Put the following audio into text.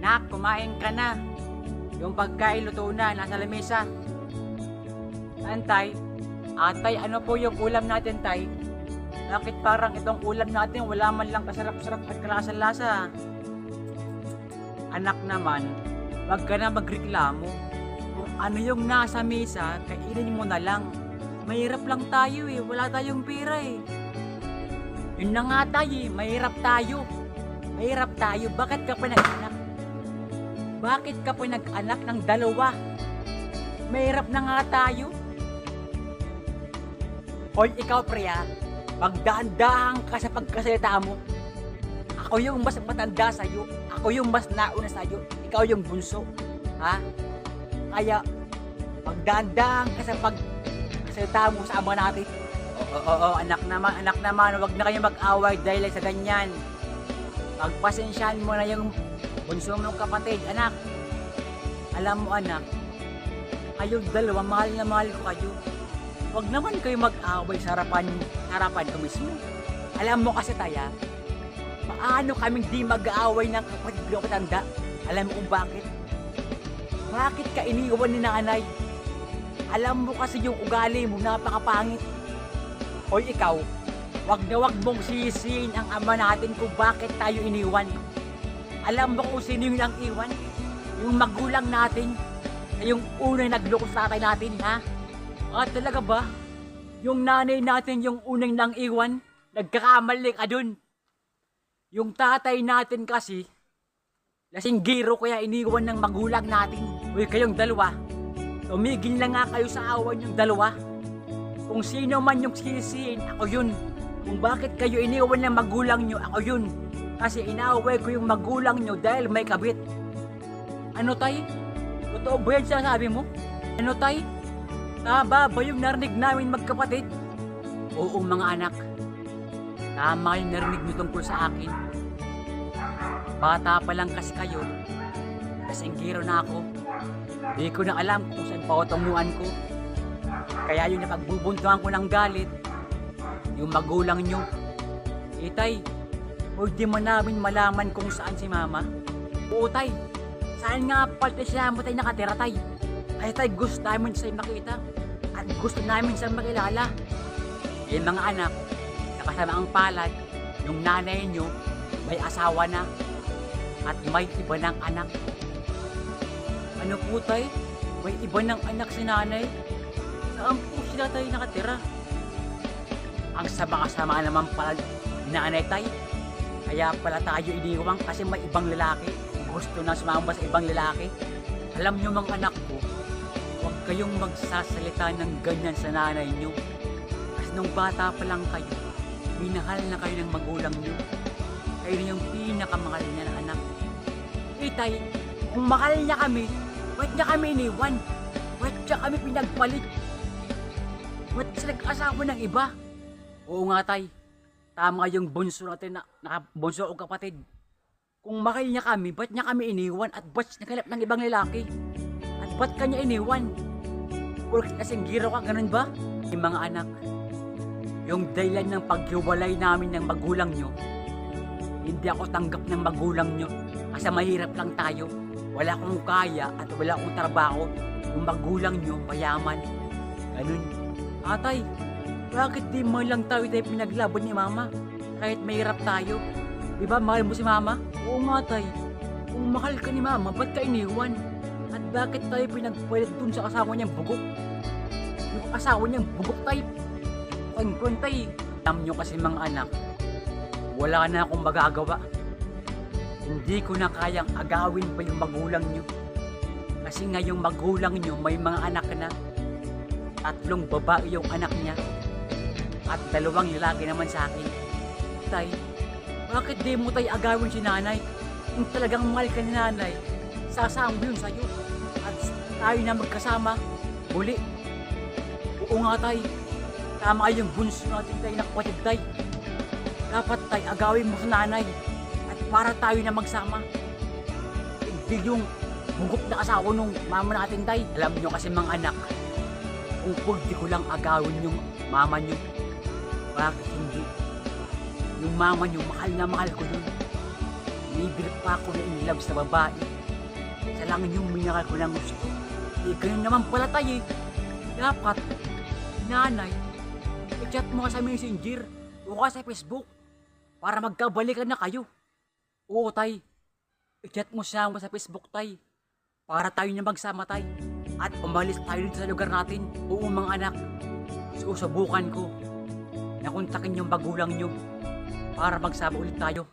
Anak, kumain ka na. Yung pagkain luto na, nasa lamesa. Saan, Tay? Tay, ano po yung ulam natin, Tay? Bakit parang itong ulam natin wala man lang kasarap-sarap at kalasa-lasa? Anak naman, wag ka na magreklamo. Kung ano yung nasa mesa, kainin mo na lang. Mahirap lang tayo wala tayong pera Yun na nga tayo mahirap tayo. Mahirap tayo, bakit ka pa nag-anak? Bakit ka pa nag-anak ng dalawa? Mahirap na nga tayo. Hoy, ikaw preya, magdaan-dahan ka sa pagkasalita mo. Ako yung mas matanda sa'yo. Ako yung mas nauna sa'yo. Ikaw yung bunso. Ha? Kaya, magdaan-dahan ka sa pagkasalita mo sa ama natin. Oo, anak naman. Huwag na kayong mag-away dahil sa ganyan. Pagpasensyaan mo na yung bunso mong kapatid, anak. Alam mo, anak, kayong dalawa, mahal na mahal ko kayo. Huwag naman kayo mag-away sa harapan ko mismo. Alam mo kasi, Taya, paano kaming di mag-aaway ng kapatid ko katanda? Alam mo kung bakit? Bakit ka iniwan ni nanay? Alam mo kasi yung ugali mo, napakapangit. Hoy, ikaw, wag mong sisihin ang ama natin kung bakit tayo iniwan. Alam mo kung sino yung iwan? Yung magulang natin, yung unang nagloko sa tatay natin, ha? Talaga ba? Yung nanay natin yung unang nang iwan, nagkakamali ka dun. Yung tatay natin kasi, lasinggiro kaya iniwan ng magulang natin. Uy, kayong dalawa, tumigil na nga kayo sa awan yung dalawa. Kung sino man yung sisihin, ako yun. Kung bakit kayo iniwan ng magulang nyo, ako yun. Kasi inaaway ko yung magulang nyo dahil may kabit. Ano, Tay? Totoo ba yan sinasabi mo? Ano, Tay? Tama ba yung narinig namin magkapatid? Oo, mga anak. Tama yung narinig nyo tungkol sa akin. Bata pa lang kasi kayo. Kasinggiro na ako. Di ko na alam kung saan patunguan ko. Kaya yung napagbubuntuhan ko ng galit, yung magulang nyo. Tay, pwede mo namin malaman kung saan si Mama? Oo, Tay. Saan nga pala siya mo tayo nakatira, Tay? Ay, Tay, gusto namin sa'yo makita. At gusto namin sa'yo makilala. Yung mga anak, nakasama ang palad, yung nanay nyo, may asawa na. At may iba ng anak. Ano po, Tay? May iba ng anak si nanay? Saan po sila tayo nakatira? Ang sama-sama naman pala ni nanay, Tay. Kaya pala tayo iniwang kasi may ibang lalaki. Gusto na sumama sa ibang lalaki. Alam nyo mga anak ko, huwag kayong magsasalita ng ganyan sa nanay nyo. Kasi nung bata pa lang kayo, minahal na kayo ng magulang nyo. Kayo na yung pinakamahal niya na anak. Tay, kung mahal niya kami, ba't niya kami iniwan? Ba't niya kami pinagpalit? Ba't sila nag-asawa ng iba? Oo nga, Tay. Tama yung bunso natin na bunso o kapatid. Kung mahal niya kami, ba't niya kami iniwan at ba't nakalap ng ibang lalaki? At ba't kanya iniwan? Porque kasing giro ka, ganun ba? Yung mga anak, yung dahilan ng paghiwalay namin ng magulang nyo, hindi ako tanggap ng magulang nyo kasi mahirap lang tayo. Wala akong kaya at wala akong trabaho. Yung magulang nyo, mayaman. Ganun. Tay, bakit di mo lang tayo pinaglaban ni Mama? Kahit mahirap tayo. Diba mahal mo si Mama? Oo nga, Tay. Kung mahal ka ni Mama, ba't ka iniwan? At bakit tayo pinagpalit dun sa asawa niyang bugok? Yung asawa niyang bugok, Tay. Kung Tay, alam nyo kasi mga anak, wala na akong magagawa. Hindi ko na kayang agawin pa yung magulang nyo. Kasi nga yung magulang nyo may mga anak na. 3 babae yung anak niya. At 2 lalaki naman sa akin. Tay, bakit di mo tayo agawin si nanay? Kung talagang mahal ka ni nanay, sasama yun sa'yo. At tayo na magkasama. Muli. Oo nga, Tay. Tama yung bunso natin tayo na kapatid, Tay. Dapat, Tay, agawin mo sa nanay. At para tayo na magsama. Hindi yung bugok na asawa nung mama natin, Tay. Alam nyo kasi mga anak, kung pwede ko lang agawin yung mama nyo, bakit hindi? Yung mama nyo, mahal na mahal ko yun. Bibili pa ako na in love sa babae. Isa lang yung minakal ko ng gusto. Eh, ganyan naman pala tayo eh. Dapat, nanay, i-chat mo ka sa messenger o ka sa Facebook para magkabalikan na kayo. Oo, tay. I-chat mo siya sa Facebook, tay. Para tayo na magsama, tay. At umalis tayo dito sa lugar natin. Oo, mga anak. Susubukan ko na kontakin yung magulang nyo para magsama ulit tayo.